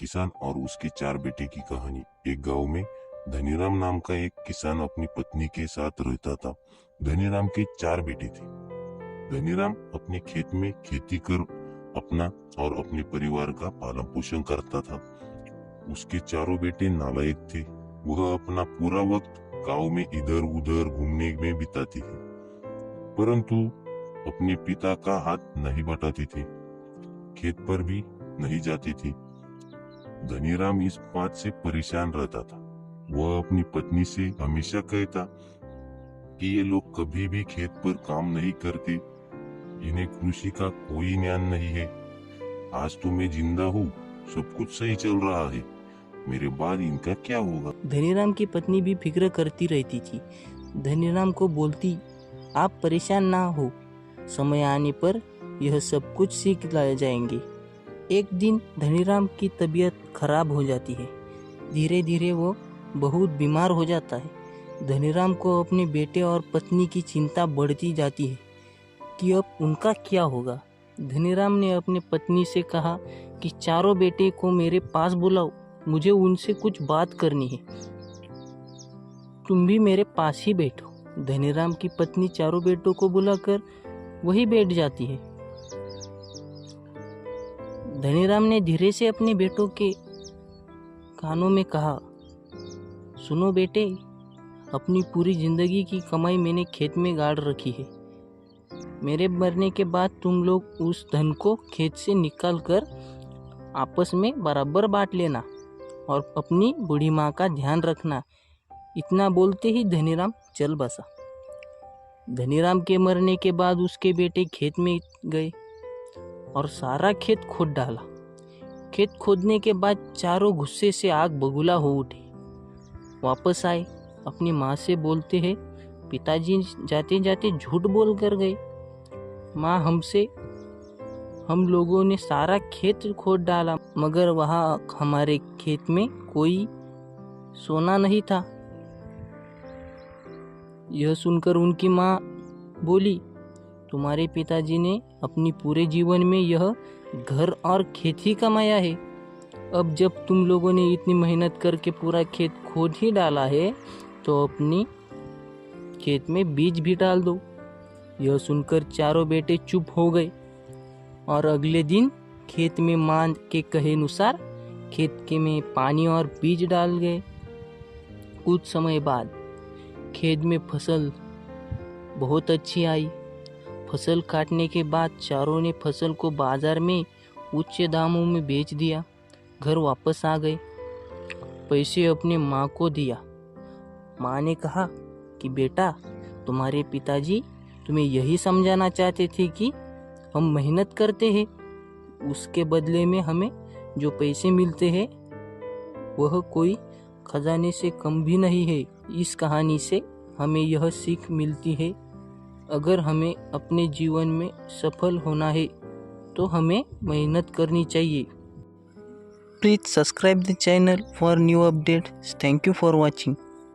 किसान और उसके 4 बेटे की कहानी। एक गांव में धनीराम नाम का एक किसान अपनी पत्नी के साथ रहता था। धनीराम के 4 बेटे थे। धनीराम अपने खेत में खेती कर अपना और अपने परिवार का पालन पोषण करता था। उसके चारों बेटे नालायक थे। वह अपना पूरा वक्त गांव में इधर उधर घूमने में बिताते थे, परंतु अपने पिता का हाथ नहीं बटाते थे, खेत पर भी नहीं जाती थी। धनीराम इस बात से परेशान रहता था। वह अपनी पत्नी से हमेशा कहता कि ये लोग कभी भी खेत पर काम नहीं करते, इन्हें कृषि का कोई ज्ञान नहीं है। आज तो मैं जिंदा हूँ, सब कुछ सही चल रहा है, मेरे बाद इनका क्या होगा। धनीराम की पत्नी भी फिक्र करती रहती थी। धनीराम को बोलती, आप परेशान ना हो, समय आने पर यह सब कुछ सीख लाए जाएंगे। एक दिन धनीराम की तबीयत खराब हो जाती है। धीरे धीरे वो बहुत बीमार हो जाता है। धनीराम को अपने बेटे और पत्नी की चिंता बढ़ती जाती है कि अब उनका क्या होगा। धनीराम ने अपने पत्नी से कहा कि चारों बेटे को मेरे पास बुलाओ, मुझे उनसे कुछ बात करनी है, तुम भी मेरे पास ही बैठो। धनीराम की पत्नी चारों बेटों को बुलाकर वही बैठ जाती है। धनीराम ने धीरे से अपने बेटों के कानों में कहा, सुनो बेटे, अपनी पूरी जिंदगी की कमाई मैंने खेत में गाड़ रखी है। मेरे मरने के बाद तुम लोग उस धन को खेत से निकाल कर आपस में बराबर बांट लेना और अपनी बूढ़ी माँ का ध्यान रखना। इतना बोलते ही धनीराम चल बसा। धनीराम के मरने के बाद उसके बेटे खेत में गए और सारा खेत खोद डाला। खेत खोदने के बाद चारों गुस्से से आग बबूला हो उठे। वापस आए, अपनी माँ से बोलते हैं, पिताजी जाते जाते झूठ बोल कर गए। माँ, हम लोगों ने सारा खेत खोद डाला, मगर वहाँ हमारे खेत में कोई सोना नहीं था। यह सुनकर उनकी माँ बोली, तुम्हारे पिताजी ने अपनी पूरे जीवन में यह घर और खेत ही कमाया है। अब जब तुम लोगों ने इतनी मेहनत करके पूरा खेत खोद ही डाला है, तो अपनी खेत में बीज भी डाल दो। यह सुनकर चारों बेटे चुप हो गए और अगले दिन खेत में माँ के कहे अनुसार खेत के में पानी और बीज डाल गए। कुछ समय बाद खेत में फसल बहुत अच्छी आई। फसल काटने के बाद चारों ने फसल को बाजार में उच्च दामों में बेच दिया। घर वापस आ गए, पैसे अपने माँ को दिया। माँ ने कहा कि बेटा, तुम्हारे पिताजी तुम्हें यही समझाना चाहते थे कि हम मेहनत करते हैं, उसके बदले में हमें जो पैसे मिलते हैं वह कोई खजाने से कम भी नहीं है। इस कहानी से हमें यह सीख मिलती है, अगर हमें अपने जीवन में सफल होना है तो हमें मेहनत करनी चाहिए। Please subscribe the channel for new updates. Thank you for watching.